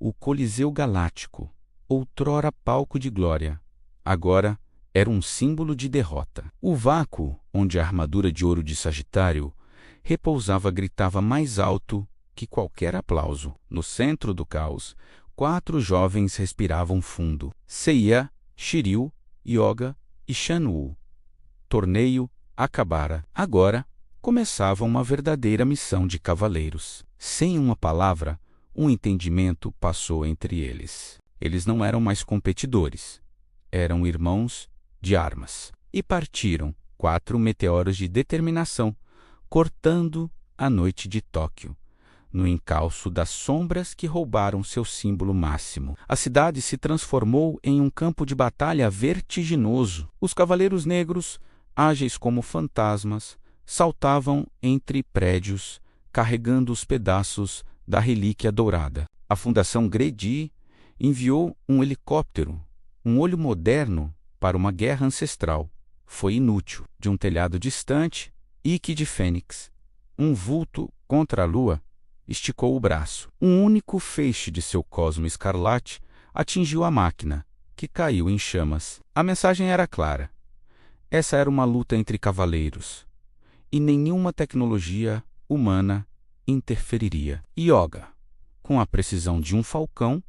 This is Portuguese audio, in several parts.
O Coliseu Galáctico, outrora palco de glória, agora era um símbolo de derrota. O vácuo onde a armadura de ouro de Sagitário repousava gritava mais alto que qualquer aplauso. No centro do caos, 4 jovens respiravam fundo. Seiya, Shiryu, Yoga e Shan-Wu. Torneio acabara. Agora começava uma verdadeira missão de cavaleiros. Sem uma palavra, um entendimento passou entre eles. Eles não eram mais competidores. Eram irmãos de armas. E partiram 4 meteoros de determinação, cortando a noite de Tóquio, no encalço das sombras que roubaram seu símbolo máximo. A cidade se transformou em um campo de batalha vertiginoso. Os cavaleiros negros, ágeis como fantasmas, saltavam entre prédios, carregando os pedaços da relíquia dourada. A Fundação Gredi enviou um helicóptero, um olho moderno para uma guerra ancestral. Foi inútil. De um telhado distante, Ikki de Fênix, um vulto contra a lua, esticou o braço. Um único feixe de seu cosmo escarlate atingiu a máquina, que caiu em chamas. A mensagem era clara. Essa era uma luta entre cavaleiros, e nenhuma tecnologia humana interferiria. Yoga, com a precisão de um falcão,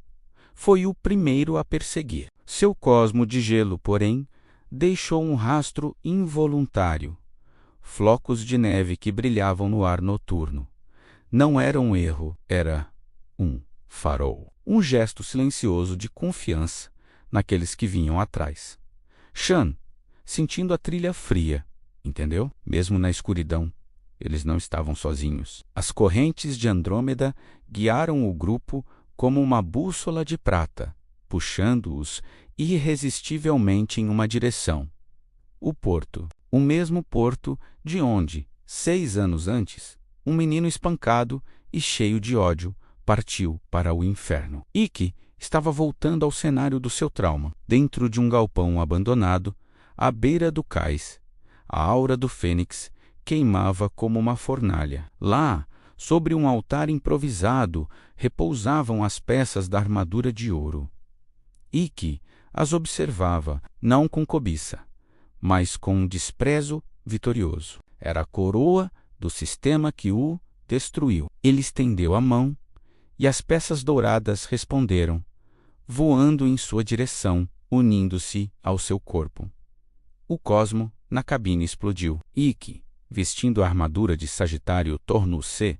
foi o primeiro a perseguir. Seu cosmo de gelo, porém, deixou um rastro involuntário. Flocos de neve que brilhavam no ar noturno. Não era um erro, era um farol. Um gesto silencioso de confiança naqueles que vinham atrás. Shan, sentindo a trilha fria, entendeu? Mesmo na escuridão, eles não estavam sozinhos. As correntes de Andrômeda guiaram o grupo como uma bússola de prata, puxando-os irresistivelmente em uma direção. O porto. O mesmo porto de onde, 6 anos antes, um menino espancado e cheio de ódio partiu para o inferno. Ikki estava voltando ao cenário do seu trauma, dentro de um galpão abandonado, à beira do cais. A aura do Fênix queimava como uma fornalha. Lá, sobre um altar improvisado, repousavam as peças da armadura de ouro. Ikki as observava, não com cobiça, mas com um desprezo vitorioso. Era a coroa do sistema que o destruiu. Ele estendeu a mão e as peças douradas responderam, voando em sua direção, unindo-se ao seu corpo. O cosmo na cabine explodiu. Ikki, vestindo a armadura de Sagitário, tornou-se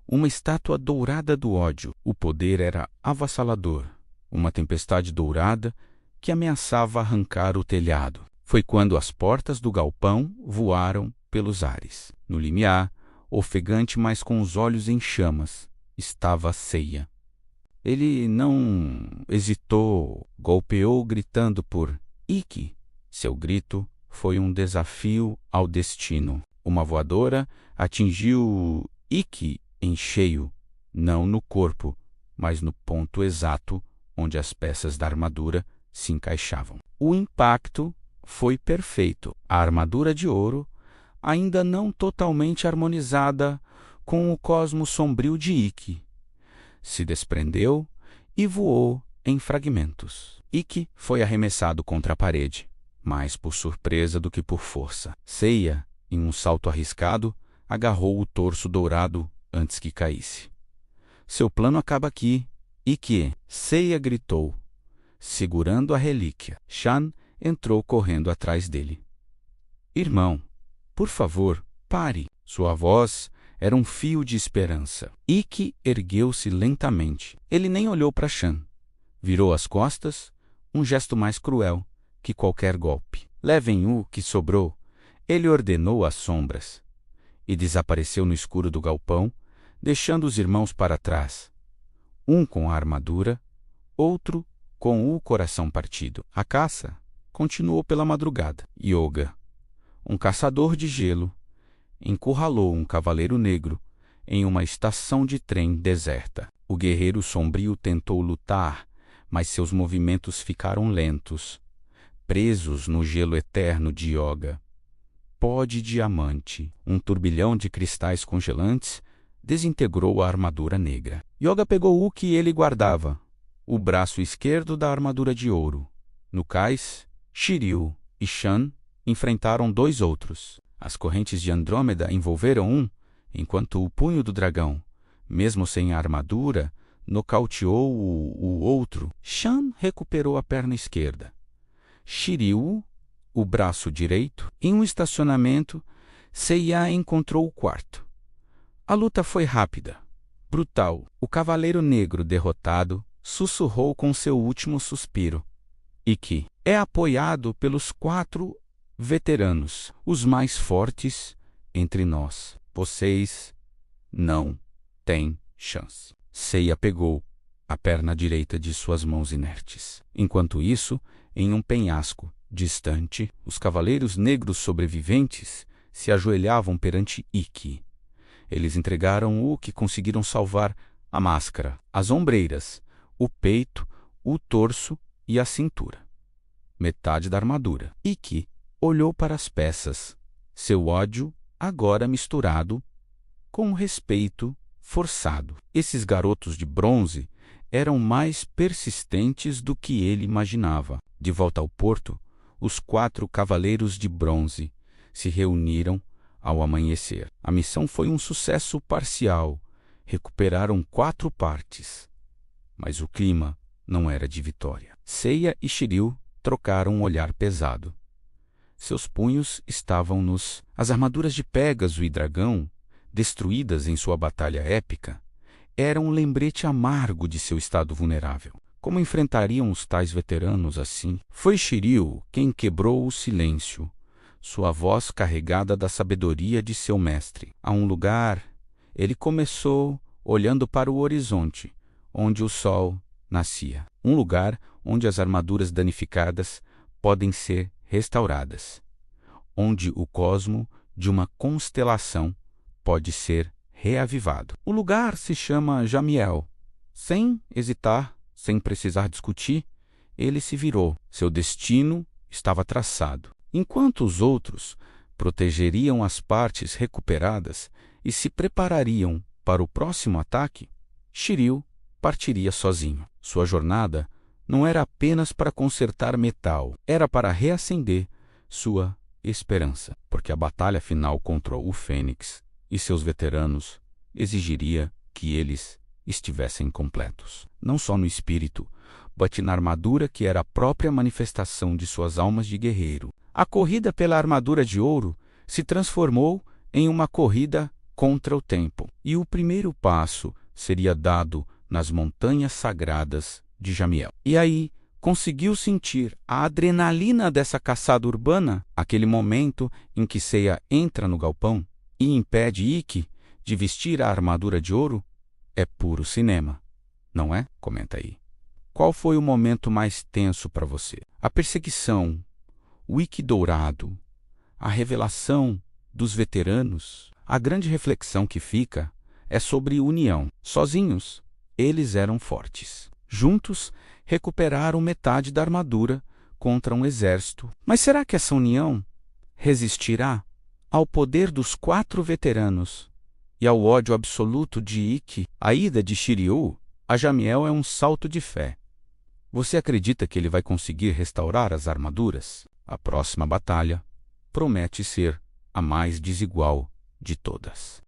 uma estátua dourada do ódio. O poder era avassalador, uma tempestade dourada que ameaçava arrancar o telhado. Foi quando as portas do galpão voaram pelos ares. No limiar, ofegante, mas com os olhos em chamas, estava Seiya. Ele não hesitou, golpeou gritando por Ikki. Seu grito foi um desafio ao destino. Uma voadora atingiu Ikki em cheio, não no corpo, mas no ponto exato onde as peças da armadura se encaixavam. O impacto foi perfeito. A armadura de ouro, ainda não totalmente harmonizada com o cosmo sombrio de Ikki, se desprendeu e voou em fragmentos. Ikki foi arremessado contra a parede, mais por surpresa do que por força. Seiya, em um salto arriscado, agarrou o torso dourado antes que caísse. Seu plano acaba aqui, Ikki. Seiya gritou, segurando a relíquia. Shan entrou correndo atrás dele. Irmão, por favor, pare. Sua voz era um fio de esperança. Ikki ergueu-se lentamente. Ele nem olhou para Shan. Virou as costas, um gesto mais cruel que qualquer golpe. Levem o que sobrou, ele ordenou às sombras, e desapareceu no escuro do galpão, deixando os irmãos para trás. Um com a armadura, outro com o coração partido. A caça continuou pela madrugada. Yoga, um caçador de gelo, encurralou um cavaleiro negro em uma estação de trem deserta. O guerreiro sombrio tentou lutar, mas seus movimentos ficaram lentos, presos no gelo eterno de Yoga. Pó de diamante, um turbilhão de cristais congelantes, desintegrou a armadura negra. Yoga pegou o que ele guardava, o braço esquerdo da armadura de ouro. No cais, Shiryu e Shan enfrentaram 2 outros. As correntes de Andrômeda envolveram um, enquanto o punho do dragão, mesmo sem a armadura, nocauteou o outro. Shan recuperou a perna esquerda. Shiryu, o braço direito. Em um estacionamento, Seiya encontrou o quarto. A luta foi rápida, brutal. O Cavaleiro Negro derrotado sussurrou com seu último suspiro. Ikki é apoiado pelos 4 veteranos, os mais fortes entre nós. Vocês não têm chance. Seiya pegou a perna direita de suas mãos inertes. Enquanto isso, em um penhasco distante, os Cavaleiros Negros sobreviventes se ajoelhavam perante Ikki. Eles entregaram o que conseguiram salvar: a máscara, as ombreiras, o peito, o torso e a cintura. Metade da armadura. Ikki olhou para as peças, seu ódio agora misturado com respeito forçado. Esses garotos de bronze eram mais persistentes do que ele imaginava. De volta ao porto, os 4 cavaleiros de bronze se reuniram ao amanhecer. A missão foi um sucesso parcial. Recuperaram 4 partes. Mas o clima não era de vitória. Seiya e Shiryu trocaram um olhar pesado. Seus punhos estavam nos... As armaduras de Pégaso e Dragão, destruídas em sua batalha épica, eram um lembrete amargo de seu estado vulnerável. Como enfrentariam os tais veteranos assim? Foi Shiryu quem quebrou o silêncio, sua voz carregada da sabedoria de seu mestre. A um lugar, ele começou olhando para o horizonte, onde o sol nascia. Um lugar onde as armaduras danificadas podem ser restauradas, onde o cosmo de uma constelação pode ser reavivado. O lugar se chama Jamiel. Sem hesitar, sem precisar discutir, ele se virou. Seu destino estava traçado. Enquanto os outros protegeriam as partes recuperadas e se preparariam para o próximo ataque, Shiryu partiria sozinho. Sua jornada não era apenas para consertar metal, era para reacender sua esperança, porque a batalha final contra o Fênix e seus veteranos exigiria que eles estivessem completos, não só no espírito, mas na armadura que era a própria manifestação de suas almas de guerreiro. A corrida pela armadura de ouro se transformou em uma corrida contra o tempo, e o primeiro passo seria dado nas montanhas sagradas de Jamiel. E aí conseguiu sentir a adrenalina dessa caçada urbana, aquele momento em que Seiya entra no galpão e impede Ikki de vestir a armadura de ouro. É puro cinema, não é? Comenta aí. Qual foi o momento mais tenso para você? A perseguição, o Ikki dourado, a revelação dos veteranos? A grande reflexão que fica é sobre união. Sozinhos, eles eram fortes. Juntos, recuperaram metade da armadura contra um exército. Mas será que essa união resistirá ao poder dos 4 veteranos e ao ódio absoluto de Ikki? A ida de Shiryu a Jamiel é um salto de fé. Você acredita que ele vai conseguir restaurar as armaduras? A próxima batalha promete ser a mais desigual de todas.